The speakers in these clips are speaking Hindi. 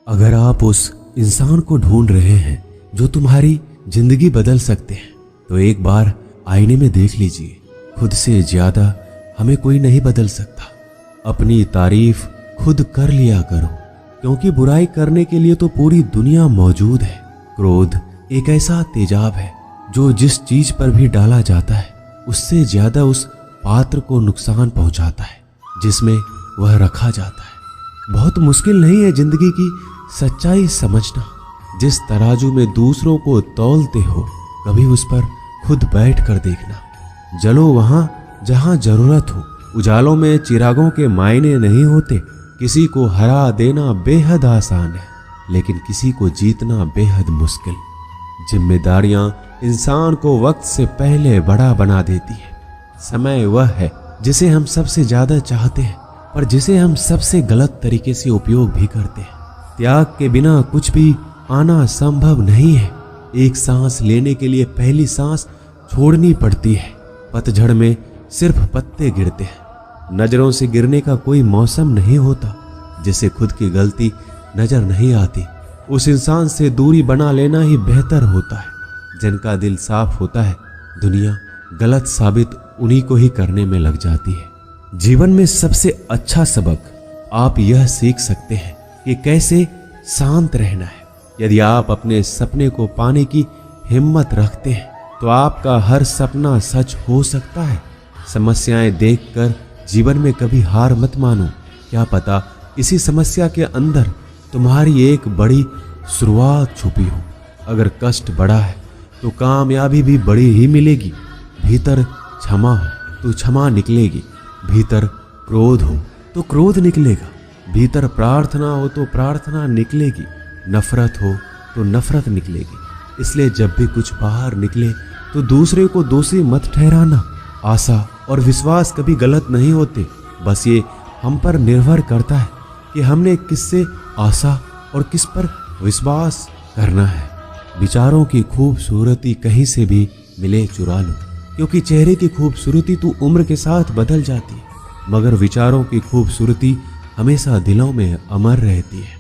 अगर आप उस इंसान को ढूंढ रहे हैं जो तुम्हारी जिंदगी बदल सकते हैं, तो एक बार आईने में देख लीजिए। खुद से ज्यादा हमें कोई नहीं बदल सकता। अपनी तारीफ खुद कर लिया करो, क्योंकि बुराई करने के लिए तो पूरी दुनिया मौजूद है। क्रोध एक ऐसा तेजाब है जो जिस चीज पर भी डाला जाता है उससे ज्यादा उस पात्र को नुकसान पहुंचाता है जिसमें वह रखा जाता है। बहुत मुश्किल नहीं है जिंदगी की सच्चाई समझना। जिस तराजू में दूसरों को तौलते हो, कभी उस पर खुद बैठ कर देखना। जलो वहां जहां जरूरत हो। उजालों में चिरागों के मायने नहीं होते। किसी को हरा देना बेहद आसान है, लेकिन किसी को जीतना बेहद मुश्किल। जिम्मेदारियां इंसान को वक्त से पहले बड़ा बना देती है। समय वह है जिसे हम सबसे ज्यादा चाहते हैं, पर जिसे हम सबसे गलत तरीके से उपयोग भी करते हैं। त्याग के बिना कुछ भी आना संभव नहीं है। एक सांस लेने के लिए पहली सांस छोड़नी पड़ती है। पतझड़ में सिर्फ पत्ते गिरते हैं। नजरों से गिरने का कोई मौसम नहीं होता। जिसे खुद की गलती नजर नहीं आती, उस इंसान से दूरी बना लेना ही बेहतर होता है। जिनका दिल साफ होता है, दुनिया गलत साबित उन्हीं को ही करने में लग जाती है। जीवन में सबसे अच्छा सबक आप यह सीख सकते हैं कि कैसे शांत रहना है। यदि आप अपने सपने को पाने की हिम्मत रखते हैं, तो आपका हर सपना सच हो सकता है। समस्याएं देखकर जीवन में कभी हार मत मानो। क्या पता इसी समस्या के अंदर तुम्हारी एक बड़ी शुरुआत छुपी हो। अगर कष्ट बड़ा है तो कामयाबी भी बड़ी ही मिलेगी। भीतर क्षमा हो तो क्षमा निकलेगी। भीतर क्रोध हो तो क्रोध निकलेगा। भीतर प्रार्थना हो तो प्रार्थना निकलेगी। नफरत हो तो नफरत निकलेगी। इसलिए जब भी कुछ बाहर निकले तो दूसरे को दोषी मत ठहराना। आशा और विश्वास कभी गलत नहीं होते। बस ये हम पर निर्भर करता है कि हमने किससे आशा और किस पर विश्वास करना है। विचारों की खूबसूरती कहीं से भी मिले चुरा लो, क्योंकि चेहरे की खूबसूरती तो उम्र के साथ बदल जाती है, मगर विचारों की खूबसूरती हमेशा दिलों में अमर रहती है।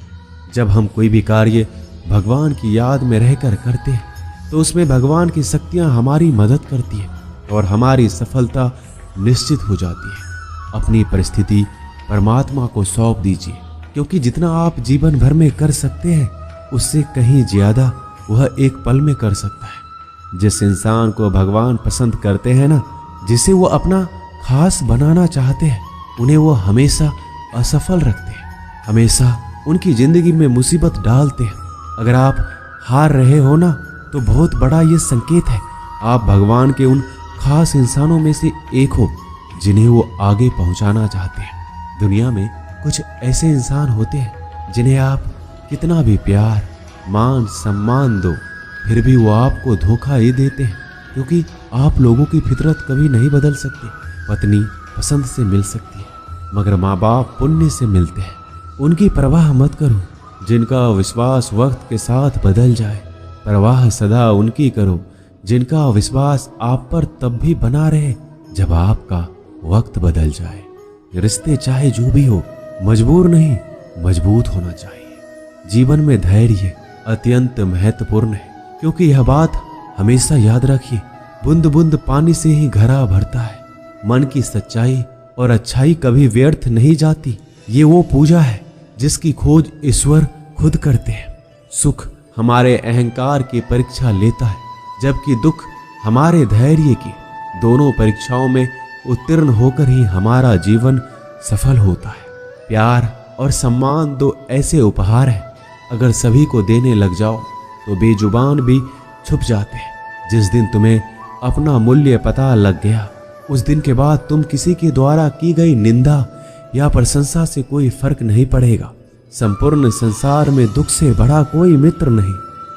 जब हम कोई भी कार्य भगवान की याद में रहकर करते हैं, तो उसमें भगवान की शक्तियां हमारी मदद करती है और हमारी सफलता निश्चित हो जाती है। अपनी परिस्थिति परमात्मा को सौंप दीजिए, क्योंकि जितना आप जीवन भर में कर सकते हैं, उससे कहीं ज्यादा वह एक पल में कर सकता है। जिस इंसान को भगवान पसंद करते हैं ना, जिसे वो अपना खास बनाना चाहते हैं, उन्हें वो हमेशा असफल रखते हैं, हमेशा उनकी जिंदगी में मुसीबत डालते हैं। अगर आप हार रहे हो ना, तो बहुत बड़ा ये संकेत है आप भगवान के उन खास इंसानों में से एक हो जिन्हें वो आगे पहुंचाना चाहते हैं। दुनिया में कुछ ऐसे इंसान होते हैं जिन्हें आप कितना भी प्यार मान सम्मान दो, फिर भी वो आपको धोखा ही देते हैं, क्योंकि आप लोगों की फितरत कभी नहीं बदल सकती। पत्नी पसंद से मिल सकती है, मगर माँ बाप पुण्य से मिलते हैं। उनकी परवाह मत करो जिनका विश्वास वक्त के साथ बदल जाए। परवाह सदा उनकी करो जिनका विश्वास आप पर तब भी बना रहे जब आपका वक्त बदल जाए। रिश्ते चाहे जो भी हो, मजबूर नहीं मजबूत होना चाहिए। जीवन में धैर्य अत्यंत महत्वपूर्ण है, क्योंकि यह बात हमेशा याद रखिए, बूंद बूंद पानी से ही घड़ा भरता है। मन की सच्चाई और अच्छाई कभी व्यर्थ नहीं जाती। ये वो पूजा है जिसकी खोज ईश्वर खुद करते हैं। सुख हमारे अहंकार की परीक्षा लेता है, जबकि दुख हमारे धैर्य की। दोनों परीक्षाओं में उत्तीर्ण होकर ही हमारा जीवन सफल होता है। प्यार और सम्मान दो ऐसे उपहार हैं, अगर सभी को देने लग जाओ तो बेजुबान भी छुप जाते हैं। जिस दिन तुम्हें अपना मूल्य पता लग गया, उस दिन के बाद तुम किसी के द्वारा की गई निंदा या प्रशंसा से कोई फर्क नहीं पड़ेगा। संपूर्ण संसार में दुख से बड़ा कोई मित्र नहीं,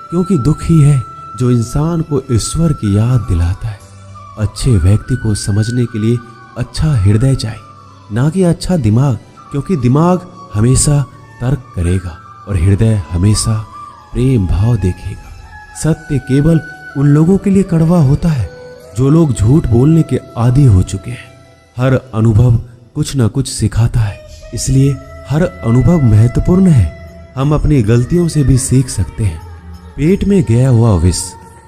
क्योंकि दुख ही है जो इंसान को ईश्वर की याद दिलाता है। अच्छे व्यक्ति को समझने के लिए अच्छा हृदय चाहिए, ना कि अच्छा दिमाग, क्योंकि दिमाग हमेशा तर्क करेगा और हृदय हमेशा प्रेम भाव देखेगा। सत्य केवल उन लोगों के लिए कड़वा होता है जो लोग झूठ बोलने के आदी हो चुके हैं। हर अनुभव कुछ न कुछ सिखाता है, इसलिए हर अनुभव महत्वपूर्ण है। हम अपनी गलतियों से भी सीख सकते हैं। पेट में गया हुआ विष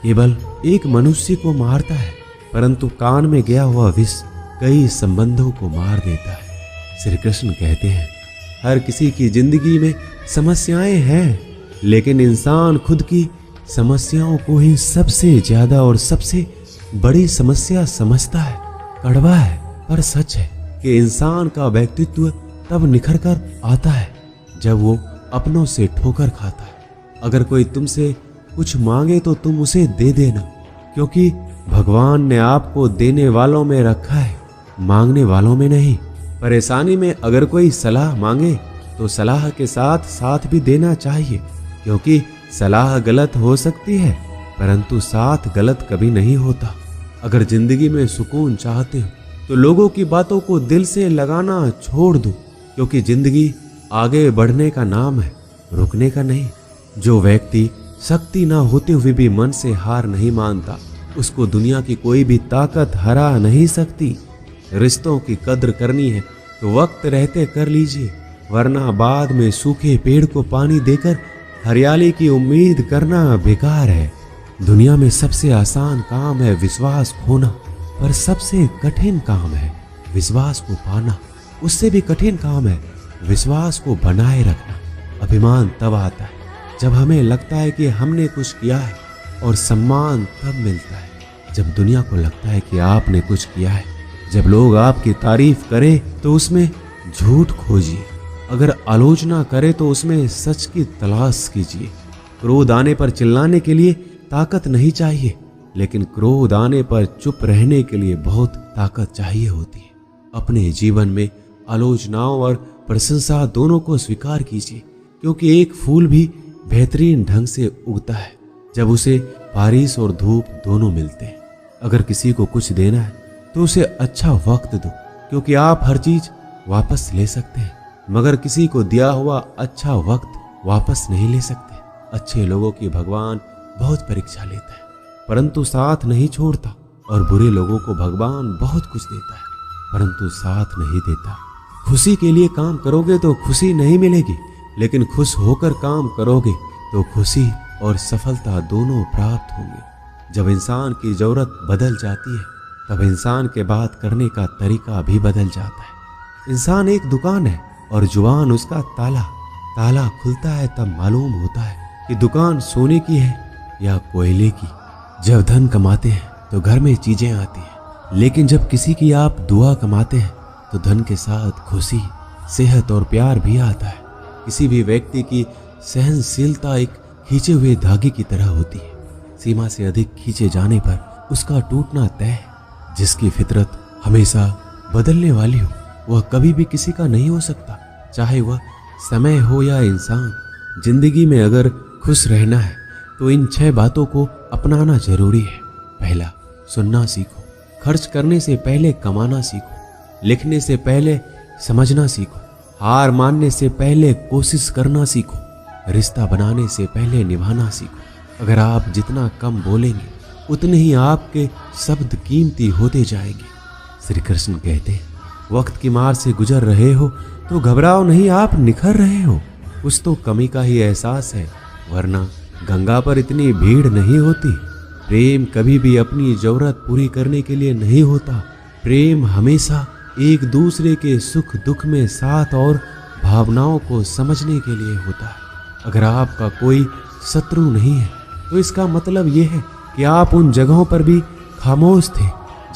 केवल एक मनुष्य को मारता है, परंतु कान में गया हुआ विष कई संबंधों को मार देता है। श्री कृष्ण कहते हैं, हर किसी की जिंदगी में समस्याएं हैं, लेकिन इंसान खुद की समस्याओं को ही सबसे ज्यादा और सबसे बड़ी समस्या समझता है। कड़वा है पर सच है कि इंसान का व्यक्तित्व तब निखर कर आता है जब वो अपनों से ठोकर खाता है। अगर कोई तुमसे कुछ मांगे तो तुम उसे दे देना, क्योंकि भगवान ने आपको देने वालों में रखा है, मांगने वालों में नहीं। परेशानी में अगर कोई सलाह मांगे तो सलाह के साथ साथ भी देना चाहिए, क्योंकि सलाह गलत हो सकती है परंतु साथ गलत कभी नहीं होता। अगर जिंदगी में सुकून चाहते हो तो लोगों की बातों को दिल से लगाना छोड़ दो, क्योंकि जिंदगी आगे बढ़ने का नाम है, रुकने का नहीं। जो व्यक्ति शक्ति ना होते हुए भी मन से हार नहीं मानता, उसको दुनिया की कोई भी ताकत हरा नहीं सकती। रिश्तों की कद्र करनी है तो वक्त रहते कर लीजिए, वरना बाद में सूखे पेड़ को पानी देकर हरियाली की उम्मीद करना बेकार है। दुनिया में सबसे आसान काम है विश्वास खोना, पर सबसे कठिन काम है विश्वास को पाना। उससे भी कठिन काम है विश्वास को बनाए रखना। अभिमान तब आता है जब हमें लगता है कि हमने कुछ किया है, और सम्मान तब मिलता है जब दुनिया को लगता है कि आपने कुछ किया है। जब लोग आपकी तारीफ करें तो उसमें झूठ खोजिए, अगर आलोचना करे तो उसमें सच की तलाश कीजिए। क्रोध आने पर चिल्लाने के लिए ताकत नहीं चाहिए, लेकिन क्रोध आने पर चुप रहने के लिए बहुत ताकत चाहिए होती है। अपने जीवन में आलोचनाओं और प्रशंसा दोनों को स्वीकार कीजिए, क्योंकि एक फूल भी बेहतरीन ढंग से उगता है जब उसे बारिश और धूप दोनों मिलते हैं। अगर किसी को कुछ देना है तो उसे अच्छा वक्त दो, क्योंकि आप हर चीज वापस ले सकते हैं, मगर किसी को दिया हुआ अच्छा वक्त वापस नहीं ले सकते। अच्छे लोगों की भगवान बहुत परीक्षा लेता है परंतु साथ नहीं छोड़ता, और बुरे लोगों को भगवान बहुत कुछ देता है परंतु साथ नहीं देता। खुशी के लिए काम करोगे तो खुशी नहीं मिलेगी, लेकिन खुश होकर काम करोगे तो खुशी और सफलता दोनों प्राप्त होंगे। जब इंसान की जरूरत बदल जाती है तब इंसान के बात करने का तरीका भी बदल जाता है। इंसान एक दुकान है और जुबान उसका ताला। ताला खुलता है तब मालूम होता है कि दुकान सोने की है या कोयले की। जब धन कमाते हैं तो घर में चीजें आती हैं, लेकिन जब किसी की आप दुआ कमाते हैं तो धन के साथ खुशी, सेहत और प्यार भी आता है। किसी भी व्यक्ति की सहनशीलता एक खींचे हुए धागे की तरह होती है। सीमा से अधिक खींचे जाने पर उसका टूटना तय है। जिसकी फितरत हमेशा बदलने वाली हो वह कभी भी किसी का नहीं हो सकता, चाहे वह समय हो या इंसान। जिंदगी में अगर खुश रहना है तो इन 6 बातों को अपनाना जरूरी है। पहला, सुनना सीखो। खर्च करने से पहले कमाना सीखो। लिखने से पहले समझना सीखो। हार मानने से पहले कोशिश करना सीखो। रिश्ता बनाने से पहले निभाना सीखो। अगर आप जितना कम बोलेंगे उतने ही आपके शब्द कीमती होते जाएंगे। श्री कृष्ण कहते हैं, वक्त की मार से गुजर रहे हो तो घबराओ नहीं, आप निखर रहे हो। कुछ तो कमी का ही एहसास है, वरना गंगा पर इतनी भीड़ नहीं होती। प्रेम कभी भी अपनी जरूरत पूरी करने के लिए नहीं होता। प्रेम हमेशा एक दूसरे के सुख दुख में साथ और भावनाओं को समझने के लिए होता है। अगर आपका कोई शत्रु नहीं है तो इसका मतलब यह है कि आप उन जगहों पर भी खामोश थे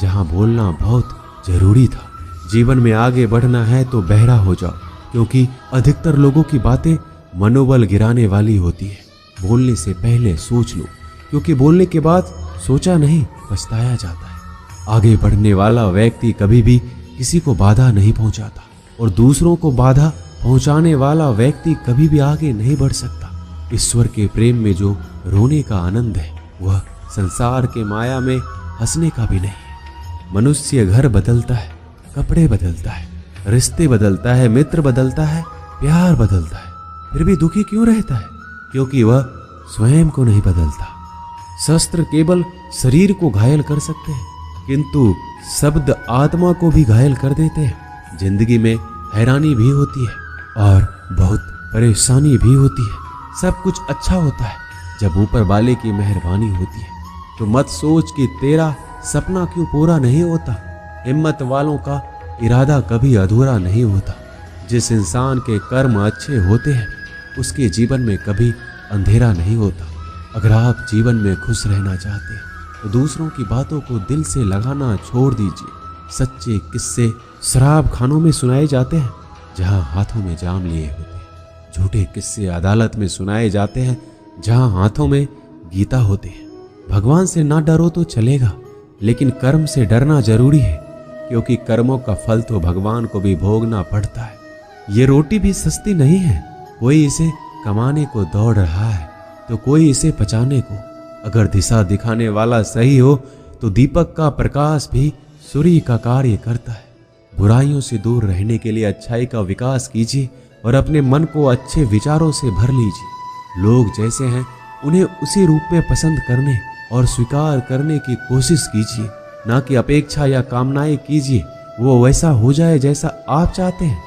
जहां बोलना बहुत जरूरी था। जीवन में आगे बढ़ना है तो बहरा हो जाओ, क्योंकि अधिकतर लोगों की बातें मनोबल गिराने वाली होती है। बोलने से पहले सोच लो, क्योंकि बोलने के बाद सोचा नहीं पछताया जाता है। आगे बढ़ने वाला व्यक्ति कभी भी किसी को बाधा नहीं पहुंचाता, और दूसरों को बाधा पहुंचाने वाला व्यक्ति कभी भी आगे नहीं बढ़ सकता। ईश्वर के प्रेम में जो रोने का आनंद है वह संसार के माया में हंसने का भी नहीं है। मनुष्य घर बदलता है, कपड़े बदलता है, रिश्ते बदलता है, मित्र बदलता है, प्यार बदलता है, फिर भी दुखी क्यों रहता है? क्योंकि वह स्वयं को नहीं बदलता। शस्त्र केवल शरीर को घायल कर सकते हैं, किंतु शब्द आत्मा को भी घायल कर देते हैं। जिंदगी में हैरानी भी होती है और बहुत परेशानी भी होती है, सब कुछ अच्छा होता है जब ऊपर वाले की मेहरबानी होती है। तो मत सोच कि तेरा सपना क्यों पूरा नहीं होता। हिम्मत वालों का इरादा कभी अधूरा नहीं होता। जिस इंसान के कर्म अच्छे होते हैं उसके जीवन में कभी अंधेरा नहीं होता। अगर आप जीवन में खुश रहना चाहते हैं तो दूसरों की बातों को दिल से लगाना छोड़ दीजिए। सच्चे किस्से शराब खानों में सुनाए जाते हैं जहां हाथों में जाम लिए होते हैं। झूठे किस्से अदालत में सुनाए जाते हैं जहां हाथों में गीता होते हैं। भगवान से ना डरो तो चलेगा, लेकिन कर्म से डरना जरूरी है, क्योंकि कर्मों का फल तो भगवान को भी भोगना पड़ता है। ये रोटी भी सस्ती नहीं है। कोई इसे कमाने को दौड़ रहा है तो कोई इसे पचाने को। अगर दिशा दिखाने वाला सही हो तो दीपक का प्रकाश भी सूर्य का कार्य करता है। बुराइयों से दूर रहने के लिए अच्छाई का विकास कीजिए और अपने मन को अच्छे विचारों से भर लीजिए। लोग जैसे हैं उन्हें उसी रूप में पसंद करने और स्वीकार करने की कोशिश कीजिए, ना कि अपेक्षा या कामनाएं कीजिए वो वैसा हो जाए जैसा आप चाहते हैं।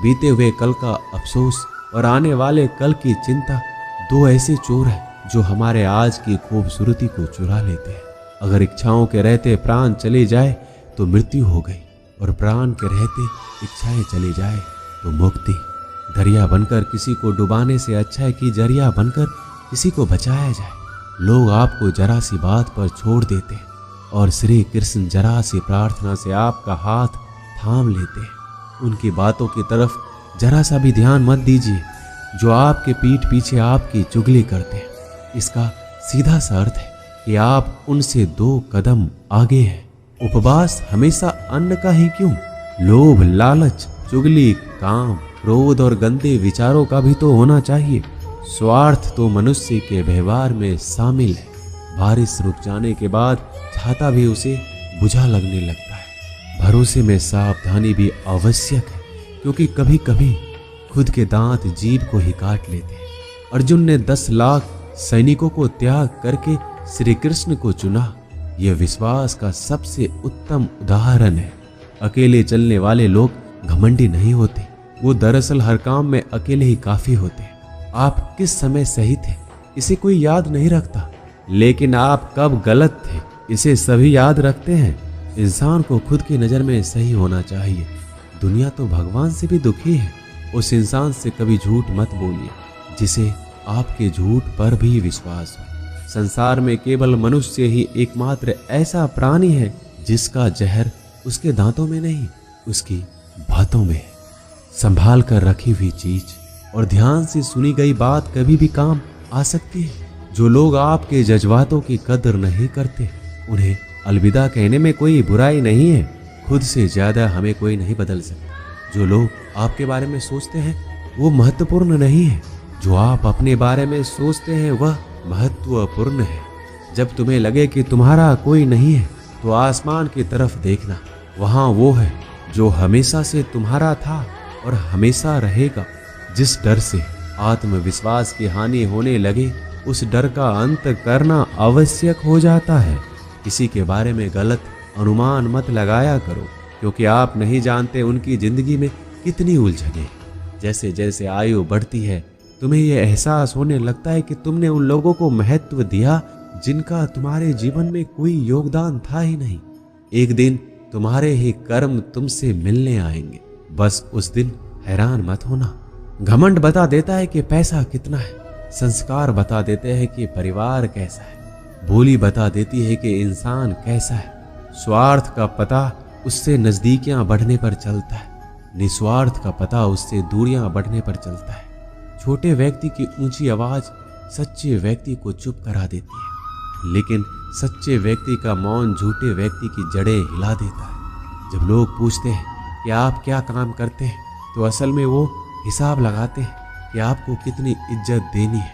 बीते हुए कल का अफसोस और आने वाले कल की चिंता दो ऐसे चोर हैं जो हमारे आज की खूबसूरती को चुरा लेते हैं। अगर इच्छाओं के रहते प्राण चले जाए तो मृत्यु हो गई, और प्राण के रहते इच्छाएं चली जाए तो मुक्ति। दरिया बनकर किसी को डुबाने से अच्छा है कि जरिया बनकर किसी को बचाया जाए। लोग आपको जरा सी बात पर छोड़ देते हैं और श्री कृष्ण जरा सी प्रार्थना से आपका हाथ थाम लेते हैं। उनकी बातों की तरफ जरा सा भी ध्यान मत दीजिए जो आपके पीठ पीछे आपकी चुगली करते हैं। इसका सीधा सा अर्थ है कि आप उनसे 2 कदम आगे हैं। उपवास हमेशा अन्न का ही क्यों, लोभ, लालच, चुगली, काम, क्रोध और गंदे विचारों का भी तो होना चाहिए। स्वार्थ तो मनुष्य के व्यवहार में शामिल है। बारिश रुक जाने के बाद छाता भी उसे बुझा लगने लगता है। भरोसे में सावधानी भी आवश्यक है, क्योंकि कभी कभी खुद के दांत जीभ को ही काट लेते हैं। अर्जुन ने 10 लाख सैनिकों को त्याग करके श्री कृष्ण को चुना। यह विश्वास का सबसे उत्तम उदाहरण है। अकेले चलने वाले लोग घमंडी नहीं होते, वो दरअसल हर काम में अकेले ही काफी होते हैं। आप किस समय सही थे इसे कोई याद नहीं रखता, लेकिन आप कब गलत थे इसे सभी याद रखते हैं। इंसान को खुद की नजर में सही होना चाहिए। दुनिया तो भगवान से भी दुखी है। उस इंसान से कभी झूठ मत बोलिए जिसे आपके झूठ पर भी विश्वास हो। संसार में केवल मनुष्य ही एकमात्र ऐसा प्राणी है जिसका जहर उसके दांतों में नहीं, उसकी बातों में है। संभाल कर रखी हुई चीज और ध्यान से सुनी गई बात कभी भी काम आ सकती है। जो लोग आपके जज्बातों की कदर नहीं करते उन्हें अलविदा कहने में कोई बुराई नहीं है। खुद से ज्यादा हमें कोई नहीं बदल सकता। जो लोग आपके बारे में सोचते हैं वो महत्वपूर्ण नहीं है, जो आप अपने बारे में सोचते हैं वह महत्वपूर्ण है। जब तुम्हें लगे कि तुम्हारा कोई नहीं है तो आसमान की तरफ देखना, वहां वो है जो हमेशा से तुम्हारा था और हमेशा रहेगा। जिस डर से आत्मविश्वास की हानि होने लगे उस डर का अंत करना आवश्यक हो जाता है। किसी के बारे में गलत अनुमान मत लगाया करो, क्योंकि आप नहीं जानते उनकी जिंदगी में कितनी उलझनें हैं। जैसे जैसे आयु बढ़ती है तुम्हें यह एहसास होने लगता है कि तुमने उन लोगों को महत्व दिया जिनका तुम्हारे जीवन में कोई योगदान था ही नहीं। एक दिन तुम्हारे ही कर्म तुमसे मिलने आएंगे। बस उस दिन हैरान मत होना। घमंड बता देता है कि पैसा कितना है, संस्कार बता देते हैं कि परिवार कैसा है, बोली बता देती है कि इंसान कैसा है। स्वार्थ का पता उससे नजदीकियां बढ़ने पर चलता है, निस्वार्थ का पता उससे दूरियां बढ़ने पर चलता है। छोटे व्यक्ति की ऊंची आवाज सच्चे व्यक्ति को चुप करा देती है, लेकिन सच्चे व्यक्ति का मौन झूठे व्यक्ति की जड़ें हिला देता है। जब लोग पूछते हैं कि आप क्या काम करते हैं तो असल में वो हिसाब लगाते हैं कि आपको कितनी इज्जत देनी है।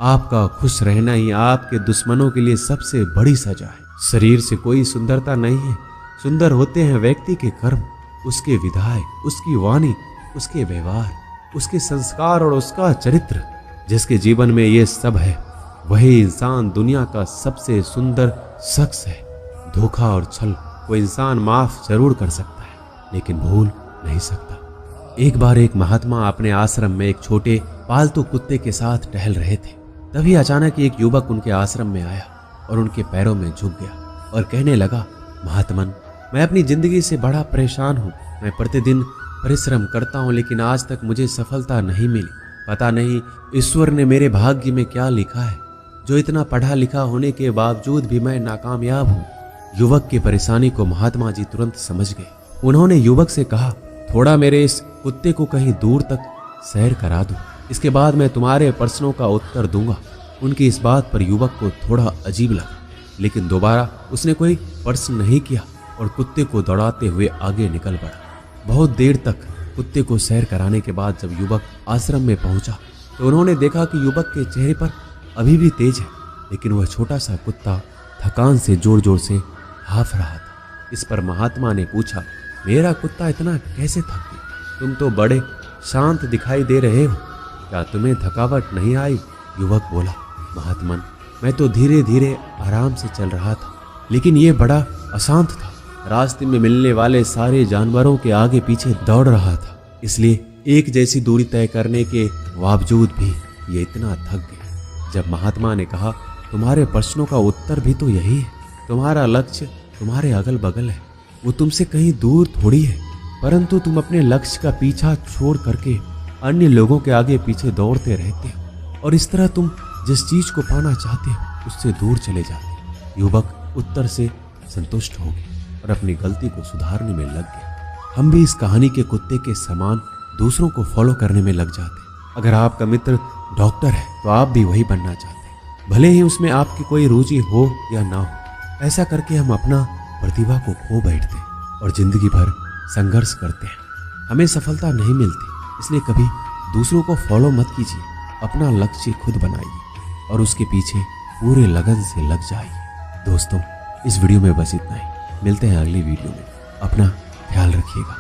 आपका खुश रहना ही आपके दुश्मनों के लिए सबसे बड़ी सजा है। शरीर से कोई सुंदरता नहीं है, सुंदर होते हैं व्यक्ति के कर्म, उसके विधाय, उसकी वाणी, उसके व्यवहार, उसके संस्कार और उसका चरित्र। जिसके जीवन में ये सब है वही इंसान दुनिया का सबसे सुंदर शख्स है। धोखा और छल को इंसान माफ जरूर कर सकता है, लेकिन भूल नहीं सकता। एक बार एक महात्मा अपने आश्रम में एक छोटे पालतू कुत्ते के साथ टहल रहे थे। तभी अचानक एक युवक उनके आश्रम में आया और उनके पैरों में झुक गया और कहने लगा, महात्मन, मैं अपनी जिंदगी से बड़ा परेशान हूँ। मैं प्रतिदिन परिश्रम करता हूँ लेकिन आज तक मुझे सफलता नहीं मिली। पता नहीं ईश्वर ने मेरे भाग्य में क्या लिखा है, जो इतना पढ़ा लिखा होने के बावजूद भी मैं नाकामयाब हूँ। युवक की परेशानी को महात्मा जी तुरंत समझ गए। उन्होंने युवक से कहा, थोड़ा मेरे इस कुत्ते को कहीं दूर तक सैर करा दो, इसके बाद मैं तुम्हारे प्रश्नों का उत्तर दूंगा। उनकी इस बात पर युवक को थोड़ा अजीब लगा, लेकिन दोबारा उसने कोई प्रश्न नहीं किया और कुत्ते को दौड़ाते हुए आगे निकल पड़ा। बहुत देर तक कुत्ते को सैर कराने के बाद जब युवक आश्रम में पहुंचा तो उन्होंने देखा कि युवक के चेहरे पर अभी भी तेज है, लेकिन वह छोटा सा कुत्ता थकान से जोर जोर से हाफ रहा था। इस पर महात्मा ने पूछा, मेरा कुत्ता इतना कैसे थक गया? तुम तो बड़े शांत दिखाई दे रहे हो, क्या तुम्हें थकावट नहीं आई? युवक बोला, महात्मन, मैं तो धीरे धीरे आराम से चल रहा था, लेकिन ये बड़ा अशांत था। रास्ते में मिलने वाले सारे जानवरों के आगे पीछे दौड़ रहा था, इसलिए एक जैसी दूरी तय करने के बावजूद भी ये इतना थक गया। जब महात्मा ने कहा, तुम्हारे प्रश्नों का उत्तर भी तो यही है, तुम्हारा लक्ष्य तुम्हारे अगल बगल है, वो तुमसे कहीं दूर थोड़ी है, परंतु तुम अपने लक्ष्य का पीछा छोड़ करके अन्य लोगों के आगे पीछे दौड़ते रहते हो और इस तरह तुम जिस चीज को पाना चाहते हो उससे दूर चले जाते हो। युवक उत्तर से संतुष्ट हो गया और अपनी गलती को सुधारने में लग गया। हम भी इस कहानी के कुत्ते के समान दूसरों को फॉलो करने में लग जाते हैं। अगर आपका मित्र डॉक्टर है तो आप भी वही बनना चाहते हैं, भले ही उसमें आपकी कोई रुचि हो या ना हो। ऐसा करके हम अपना प्रतिभा को खो बैठते हैं और जिंदगी भर संघर्ष करते हैं। हमें सफलता नहीं मिलती, इसलिए कभी दूसरों को फॉलो मत कीजिए। अपना लक्ष्य खुद बनाइए और उसके पीछे पूरे लगन से लग जाइए। दोस्तों, इस वीडियो में बस इतना ही। मिलते हैं अगली वीडियो में। अपना ख्याल रखिएगा।